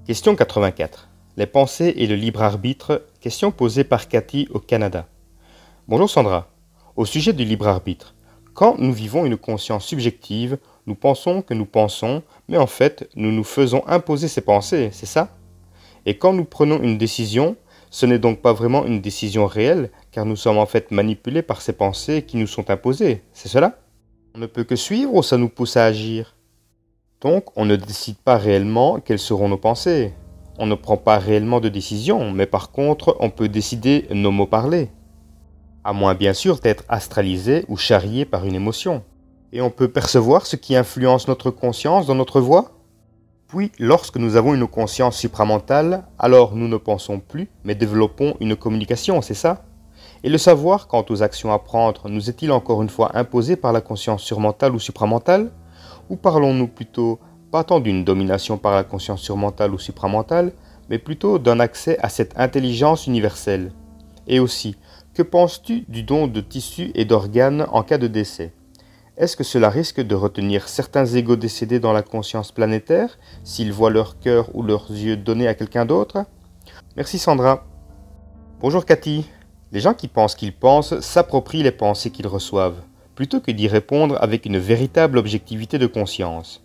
Question 84. Les pensées et le libre arbitre, question posée par Cathy au Canada. Bonjour Sandra. Au sujet du libre arbitre, quand nous vivons une conscience subjective, nous pensons que nous pensons, mais en fait, nous nous faisons imposer ces pensées, c'est ça? Et quand nous prenons une décision, ce n'est donc pas vraiment une décision réelle, car nous sommes en fait manipulés par ces pensées qui nous sont imposées, c'est cela? On ne peut que suivre ou ça nous pousse à agir? Donc, on ne décide pas réellement quelles seront nos pensées. On ne prend pas réellement de décision, mais par contre, on peut décider nos mots parlés. À moins bien sûr d'être astralisé ou charrié par une émotion. Et on peut percevoir ce qui influence notre conscience dans notre voix? Puis, lorsque nous avons une conscience supramentale, alors nous ne pensons plus, mais développons une communication, c'est ça? Et le savoir quant aux actions à prendre nous est-il encore une fois imposé par la conscience surmentale ou supramentale? Ou parlons-nous plutôt, pas tant d'une domination par la conscience surmentale ou supramentale, mais plutôt d'un accès à cette intelligence universelle? Et aussi, que penses-tu du don de tissus et d'organes en cas de décès? Est-ce que cela risque de retenir certains égos décédés dans la conscience planétaire, s'ils voient leur cœur ou leurs yeux donnés à quelqu'un d'autre? Merci Sandra. Bonjour Cathy. Les gens qui pensent qu'ils pensent s'approprient les pensées qu'ils reçoivent, plutôt que d'y répondre avec une véritable objectivité de conscience.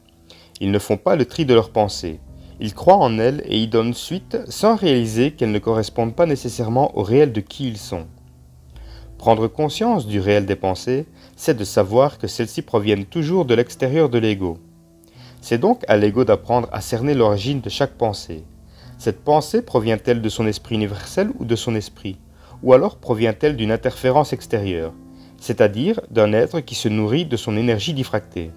Ils ne font pas le tri de leurs pensées. Ils croient en elles et y donnent suite sans réaliser qu'elles ne correspondent pas nécessairement au réel de qui ils sont. Prendre conscience du réel des pensées, c'est de savoir que celles-ci proviennent toujours de l'extérieur de l'ego. C'est donc à l'ego d'apprendre à cerner l'origine de chaque pensée. Cette pensée provient-elle de son esprit universel ou de son esprit? Ou alors provient-elle d'une interférence extérieure, c'est-à-dire d'un être qui se nourrit de son énergie diffractée?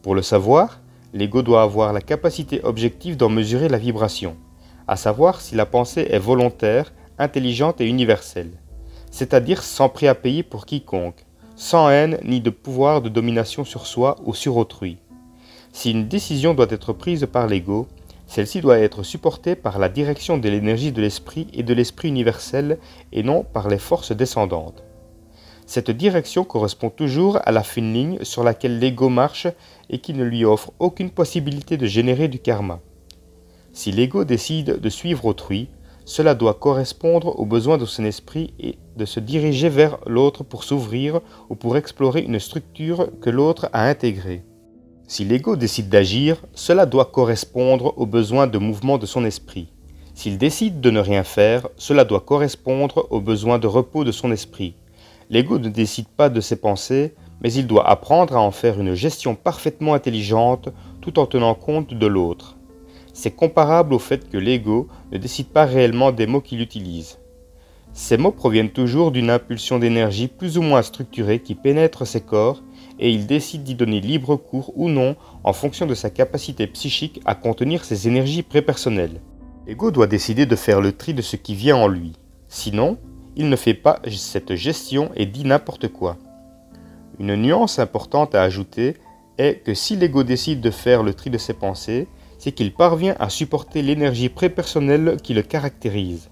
Pour le savoir, l'ego doit avoir la capacité objective d'en mesurer la vibration, à savoir si la pensée est volontaire, intelligente et universelle, c'est-à-dire sans prix à payer pour quiconque, sans haine ni de pouvoir de domination sur soi ou sur autrui. Si une décision doit être prise par l'ego, celle-ci doit être supportée par la direction de l'énergie de l'esprit et de l'esprit universel et non par les forces descendantes. Cette direction correspond toujours à la fine ligne sur laquelle l'ego marche et qui ne lui offre aucune possibilité de générer du karma. Si l'ego décide de suivre autrui, cela doit correspondre aux besoins de son esprit et de se diriger vers l'autre pour s'ouvrir ou pour explorer une structure que l'autre a intégrée. Si l'ego décide d'agir, cela doit correspondre aux besoins de mouvement de son esprit. S'il décide de ne rien faire, cela doit correspondre aux besoins de repos de son esprit. L'ego ne décide pas de ses pensées, mais il doit apprendre à en faire une gestion parfaitement intelligente tout en tenant compte de l'autre. C'est comparable au fait que l'ego ne décide pas réellement des mots qu'il utilise. Ces mots proviennent toujours d'une impulsion d'énergie plus ou moins structurée qui pénètre ses corps et il décide d'y donner libre cours ou non en fonction de sa capacité psychique à contenir ses énergies prépersonnelles. L'ego doit décider de faire le tri de ce qui vient en lui. Sinon, il ne fait pas cette gestion et dit n'importe quoi. Une nuance importante à ajouter est que si l'ego décide de faire le tri de ses pensées, c'est qu'il parvient à supporter l'énergie prépersonnelle qui le caractérise.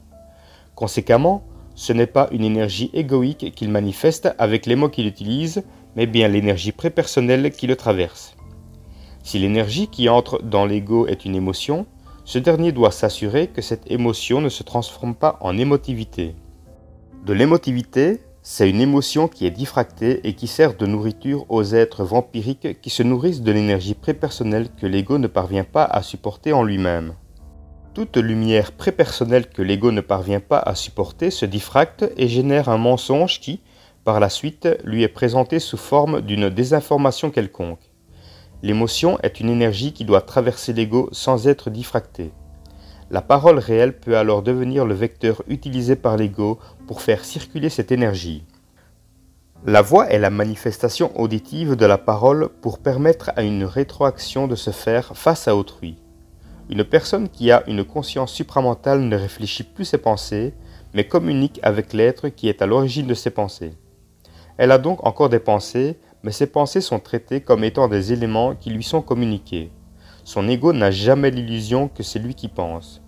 Conséquemment, ce n'est pas une énergie égoïque qu'il manifeste avec les mots qu'il utilise, mais bien l'énergie prépersonnelle qui le traverse. Si l'énergie qui entre dans l'ego est une émotion, ce dernier doit s'assurer que cette émotion ne se transforme pas en émotivité. De l'émotivité, c'est une émotion qui est diffractée et qui sert de nourriture aux êtres vampiriques qui se nourrissent de l'énergie prépersonnelle que l'ego ne parvient pas à supporter en lui-même. Toute lumière prépersonnelle que l'ego ne parvient pas à supporter se diffracte et génère un mensonge qui, par la suite, lui est présenté sous forme d'une désinformation quelconque. L'émotion est une énergie qui doit traverser l'ego sans être diffractée. La parole réelle peut alors devenir le vecteur utilisé par l'ego pour faire circuler cette énergie. La voix est la manifestation auditive de la parole pour permettre à une rétroaction de se faire face à autrui. Une personne qui a une conscience supramentale ne réfléchit plus ses pensées, mais communique avec l'être qui est à l'origine de ses pensées. Elle a donc encore des pensées, mais ces pensées sont traitées comme étant des éléments qui lui sont communiqués. Son ego n'a jamais l'illusion que c'est lui qui pense.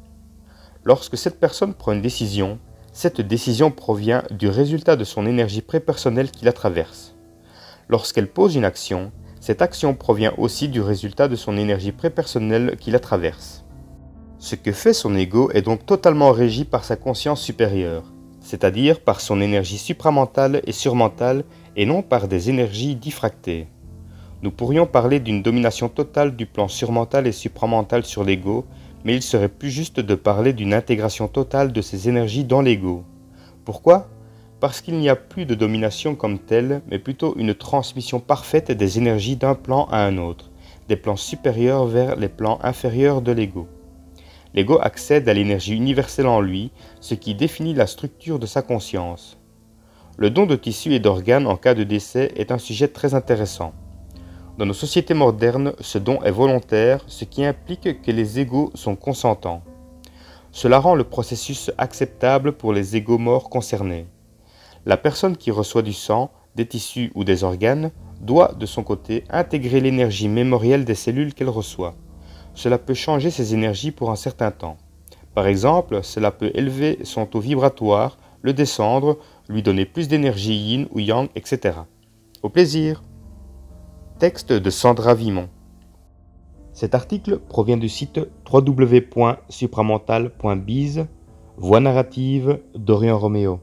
Lorsque cette personne prend une décision, cette décision provient du résultat de son énergie prépersonnelle qui la traverse. Lorsqu'elle pose une action, cette action provient aussi du résultat de son énergie prépersonnelle qui la traverse. Ce que fait son ego est donc totalement régi par sa conscience supérieure, c'est-à-dire par son énergie supramentale et surmentale et non par des énergies diffractées. Nous pourrions parler d'une domination totale du plan surmental et supramental sur l'ego, mais il serait plus juste de parler d'une intégration totale de ces énergies dans l'ego. Pourquoi ? Parce qu'il n'y a plus de domination comme telle, mais plutôt une transmission parfaite des énergies d'un plan à un autre, des plans supérieurs vers les plans inférieurs de l'ego. L'ego accède à l'énergie universelle en lui, ce qui définit la structure de sa conscience. Le don de tissus et d'organes en cas de décès est un sujet très intéressant. Dans nos sociétés modernes, ce don est volontaire, ce qui implique que les égos sont consentants. Cela rend le processus acceptable pour les égos morts concernés. La personne qui reçoit du sang, des tissus ou des organes doit, de son côté, intégrer l'énergie mémorielle des cellules qu'elle reçoit. Cela peut changer ses énergies pour un certain temps. Par exemple, cela peut élever son taux vibratoire, le descendre, lui donner plus d'énergie yin ou yang, etc. Au plaisir! Texte de Sandra Vimon. Cet article provient du site www.supramental.biz, voix narrative d'Orion Roméo.